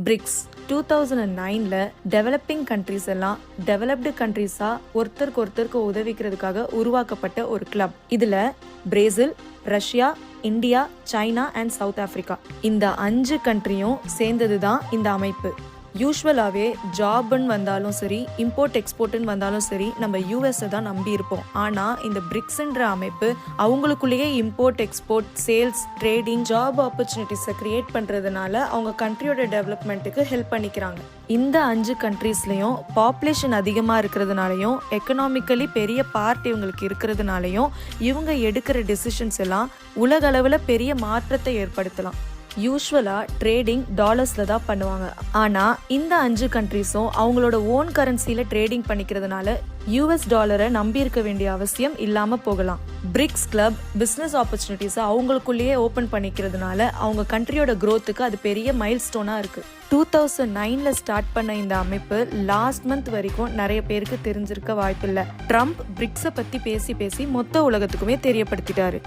BRICS 2009ல developing countries எல்லாம் developed கண்ட்ரிஸா ஒருத்தருக்கு உதவிக்கிறதுக்காக உருவாக்கப்பட்ட ஒரு கிளப். இதுல Brazil, Russia, India, China and south Africa இந்த 5 கண்ட்ரியும் சேர்ந்தது தான் இந்த அமைப்பு. யூஸ்வலாகவே ஜாப்னு வந்தாலும் சரி, இம்போர்ட் எக்ஸ்போர்ட்னு வந்தாலும் சரி, நம்ம யூஎஸ்ஸை தான் நம்பி இருப்போம். ஆனால் இந்த பிரிக்ஸ்ன்ற அமைப்பு அவங்களுக்குள்ளேயே import export, sales, trading, job ஆப்பர்ச்சுனிட்டிஸை கிரியேட் பண்ணுறதுனால அவங்க கண்ட்ரியோட டெவலப்மெண்ட்டுக்கு ஹெல்ப் பண்ணிக்கிறாங்க. இந்த 5 கண்ட்ரீஸ்லையும் பாப்புலேஷன் அதிகமாக இருக்கிறதுனாலையும் எக்கனாமிக்கலி பெரிய பார்ட் இவங்களுக்கு இருக்கிறதுனாலையும் இவங்க எடுக்கிற டெசிஷன்ஸ் எல்லாம் உலக அளவில் பெரிய மாற்றத்தை ஏற்படுத்தலாம். யூஸ்வலாக ட்ரேடிங் டாலர்ஸில் தான் பண்ணுவாங்க. ஆனால் இந்த 5 கண்ட்ரீஸும் அவங்களோட ஓன் கரன்சியில் ட்ரேடிங் பண்ணிக்கிறதுனால யூஎஸ் டாலரை நம்பி இருக்க வேண்டிய அவசியம் இல்லாமல் போகலாம். பிரிக்ஸ் கிளப் பிஸ்னஸ் ஆப்பர்ச்சுனிட்டிஸை அவங்களுக்குள்ளேயே ஓப்பன் பண்ணிக்கிறதுனால அவங்க கண்ட்ரியோட க்ரோத்துக்கு அது பெரிய மைல் ஸ்டோனாக இருக்குது. 2009ல ஸ்டார்ட் பண்ண இந்த அமைப்பு லாஸ்ட் மந்த் வரைக்கும் நிறைய பேருக்கு தெரிஞ்சிருக்க வாய்ப்பில்லை. ட்ரம்ப் பிரிக்ஸை பற்றி பேசி மொத்த உலகத்துக்குமே தெரியப்படுத்திட்டாரு.